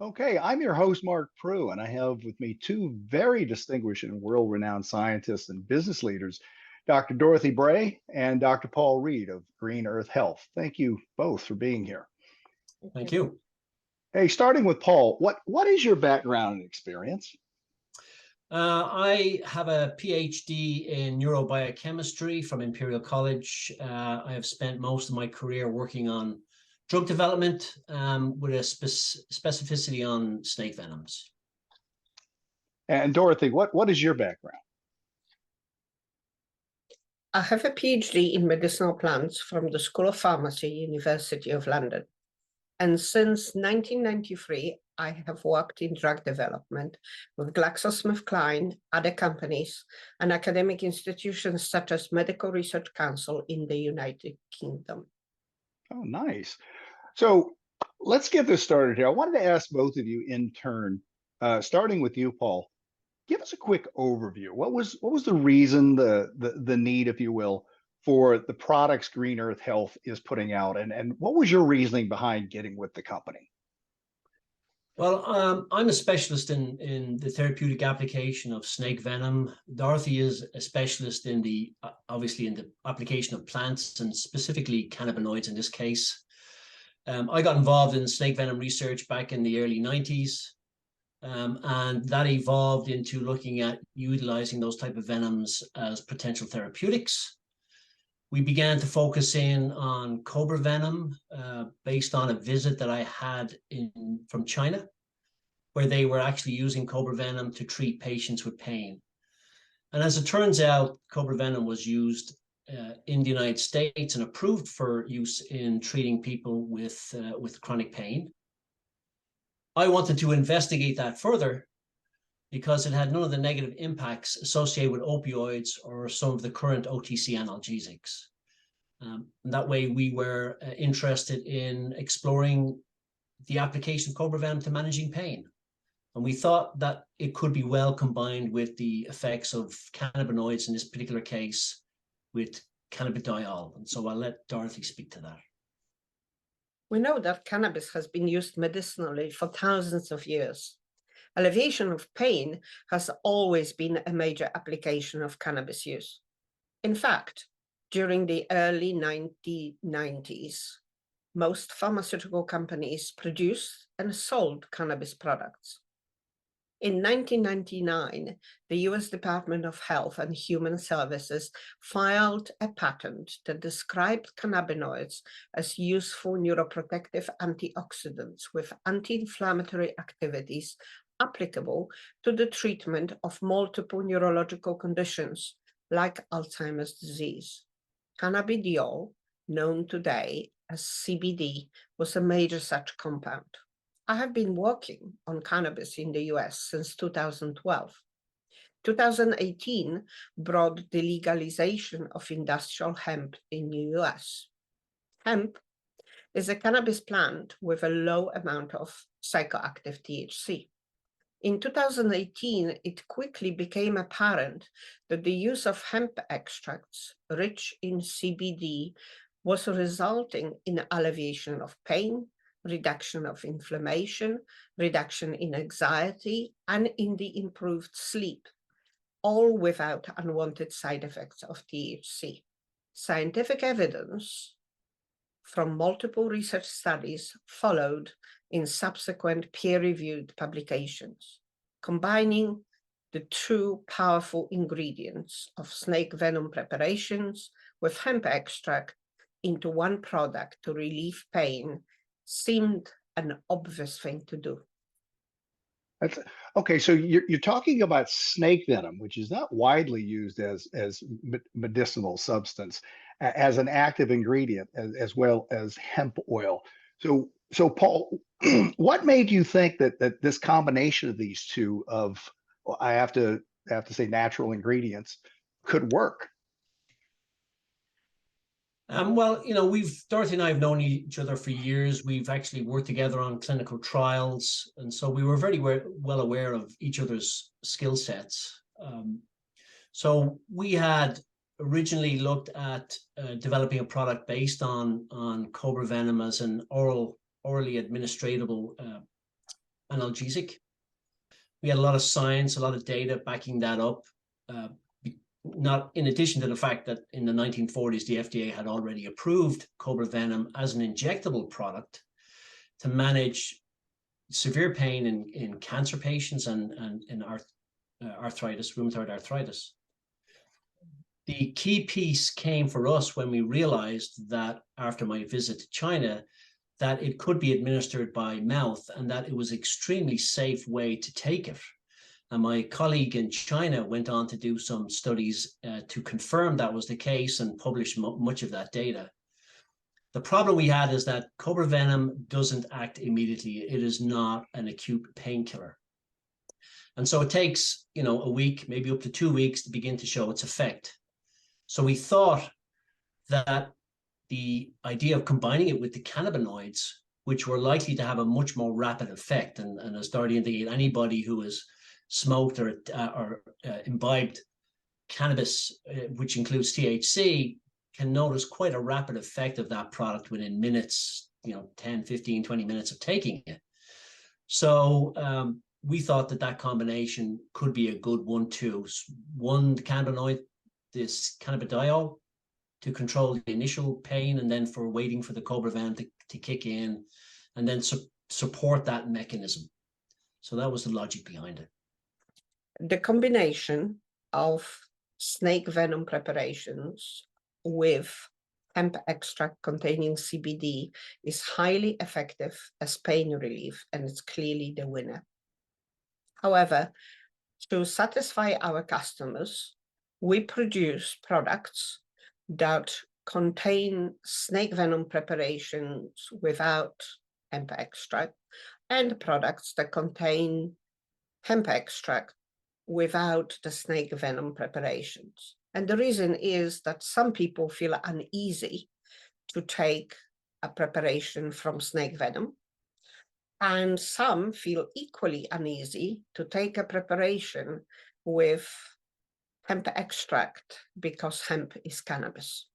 Okay, I'm your host, Mark Prue, and I have with me two very distinguished and world-renowned scientists and business leaders, Dr. Dorothy Bray and Dr. Paul Reid of Green Earth Health. Thank you both for being here. Thank you. Hey, starting with Paul, what is your background and experience? I have a PhD in neurobiochemistry from Imperial College. I have spent most of my career working on drug development with a specificity on snake venoms. And Dorothy, what is your background? I have a PhD in medicinal plants from the School of Pharmacy, University of London. And since 1993, I have worked in drug development with GlaxoSmithKline, other companies, and academic institutions such as Medical Research Council in the United Kingdom. Oh, nice. So let's get this started here. I wanted to ask both of you in turn, starting with you, Paul. Give us a quick overview. What was the reason, the need, if you will, for the products Green Earth Health is putting out, and what was your reasoning behind getting with the company? Well, I'm a specialist in the therapeutic application of snake venom. Dorothy is a specialist in the obviously in the application of plants and specifically cannabinoids in this case. I got involved in snake venom research back in the early 90s. And that evolved into looking at utilizing those type of venoms as potential therapeutics. We began to focus in on cobra venom based on a visit that I had from China, where they were actually using cobra venom to treat patients with pain. And as it turns out, cobra venom was used in the United States and approved for use in treating people with chronic pain. I wanted to investigate that further because it had none of the negative impacts associated with opioids or some of the current OTC analgesics. That way we were interested in exploring the application of cobra venom to managing pain. And we thought that it could be well combined with the effects of cannabinoids, in this particular case, with cannabidiol. And so I'll let Dorothy speak to that. We know that cannabis has been used medicinally for thousands of years. Alleviation of pain has always been a major application of cannabis use. In fact, during the early 1990s, most pharmaceutical companies produced and sold cannabis products. In 1999, the US Department of Health and Human Services filed a patent that described cannabinoids as useful neuroprotective antioxidants with anti-inflammatory activities applicable to the treatment of multiple neurological conditions like Alzheimer's disease. Cannabidiol, known today as CBD, was a major such compound. I have been working on cannabis in the US since 2012. 2018 brought the legalization of industrial hemp in the US. Hemp is a cannabis plant with a low amount of psychoactive THC. In 2018, it quickly became apparent that the use of hemp extracts rich in CBD was resulting in alleviation of pain, reduction of inflammation, reduction in anxiety, and in the improved sleep, all without unwanted side effects of THC. Scientific evidence from multiple research studies followed in subsequent peer-reviewed publications, combining the two powerful ingredients of snake venom preparations with hemp extract into one product to relieve pain seemed an obvious thing to do. Okay, so you're talking about snake venom, which is not widely used as medicinal substance, as an active ingredient, as well as hemp oil. So Paul, what made you think that this combination of these two of, well, I have to say, natural ingredients could work? Well, Dorothy and I have known each other for years. We've actually worked together on clinical trials. And so we were very well aware of each other's skill sets. So we had originally looked at developing a product based on cobra venom as an orally administratable analgesic. We had a lot of science, a lot of data backing that up. Not in addition to the fact that in the 1940s, the FDA had already approved cobra venom as an injectable product to manage severe pain in cancer patients and in arthritis, rheumatoid arthritis. The key piece came for us when we realized that after my visit to China, that it could be administered by mouth and that it was an extremely safe way to take it. And my colleague in China went on to do some studies to confirm that was the case and publish much of that data. The problem we had is that cobra venom doesn't act immediately. It is not an acute painkiller. And so it takes, a week, maybe up to 2 weeks to begin to show its effect. So we thought that the idea of combining it with the cannabinoids, which were likely to have a much more rapid effect, and as Dorothy indicated, anybody who has smoked or imbibed cannabis, which includes THC, can notice quite a rapid effect of that product within minutes, 10, 15, 20 minutes of taking it. So we thought that combination could be a good 1-2. One cannabinoid, this cannabidiol, to control the initial pain, and then for waiting for the cobra venom to kick in, and then support that mechanism. So that was the logic behind it. The combination of snake venom preparations with hemp extract containing CBD is highly effective as pain relief, and it's clearly the winner. However, to satisfy our customers, we produce products that contain snake venom preparations without hemp extract, and products that contain hemp extract without the snake venom preparations. And the reason is that some people feel uneasy to take a preparation from snake venom, and some feel equally uneasy to take a preparation with hemp extract because hemp is cannabis.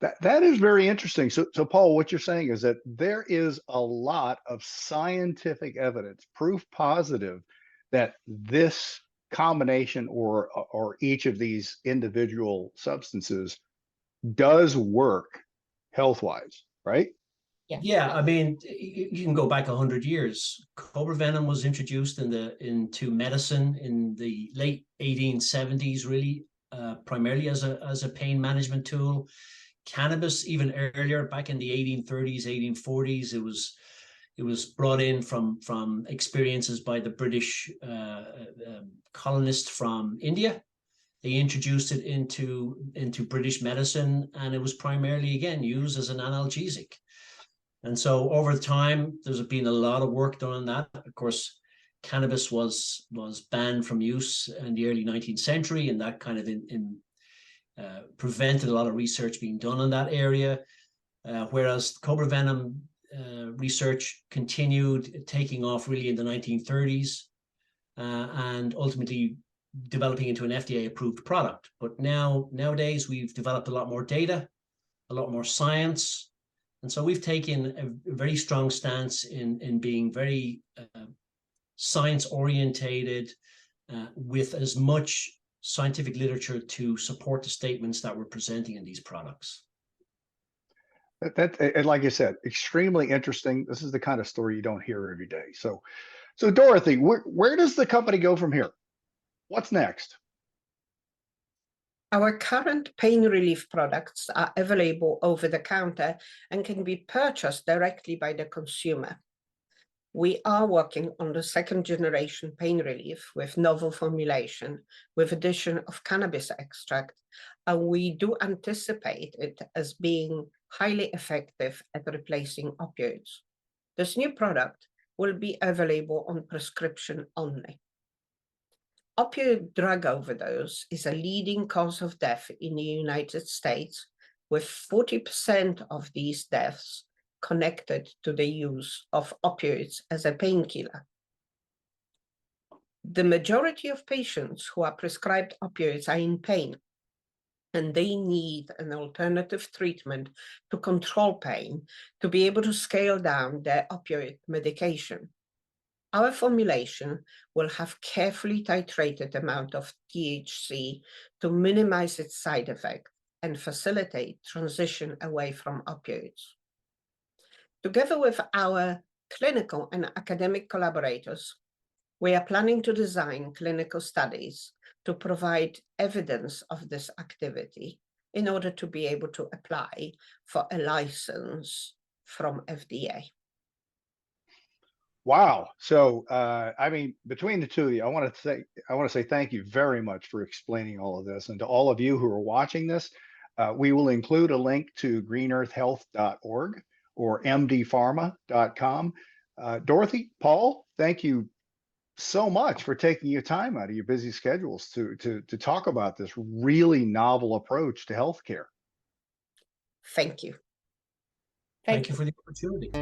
That is very interesting. So Paul, what you're saying is that there is a lot of scientific evidence, proof positive, that this combination or each of these individual substances does work health-wise, right? Yeah, I mean, you can go back 100 years. Cobra venom was introduced into medicine in the late 1870s, really, primarily as a pain management tool. Cannabis, even earlier, back in the 1830s, 1840s, it was brought in from experiences by the British colonists from India. They introduced it into British medicine, and it was primarily, again, used as an analgesic. And so over time, there's been a lot of work done on that. Of course, cannabis was banned from use in the early 19th century, and that kind of prevented a lot of research being done in that area. Whereas cobra venom research continued taking off really in the 1930s, and ultimately developing into an FDA-approved product. But nowadays, we've developed a lot more data, a lot more science. And so we've taken a very strong stance in being very science-orientated, with as much scientific literature to support the statements that we're presenting in these products. And like you said, extremely interesting. This is the kind of story you don't hear every day. So Dorothy, where does the company go from here? What's next? Our current pain relief products are available over the counter and can be purchased directly by the consumer. We are working on the second generation pain relief with novel formulation, with addition of cannabis extract, and we do anticipate it as being highly effective at replacing opioids. This new product will be available on prescription only. Opioid drug overdose is a leading cause of death in the United States, with 40% of these deaths connected to the use of opioids as a painkiller. The majority of patients who are prescribed opioids are in pain, and they need an alternative treatment to control pain to be able to scale down their opioid medication. Our formulation will have carefully titrated amount of THC to minimize its side effect and facilitate transition away from opioids. Together with our clinical and academic collaborators, we are planning to design clinical studies to provide evidence of this activity in order to be able to apply for a license from FDA. Wow. So, I mean, between the two of you, I want to say thank you very much for explaining all of this. And to all of you who are watching this, we will include a link to greenearthhealth.org or mdpharma.com. Dorothy, Paul, thank you so much for taking your time out of your busy schedules to talk about this really novel approach to healthcare. Thank you. Thank you for the opportunity.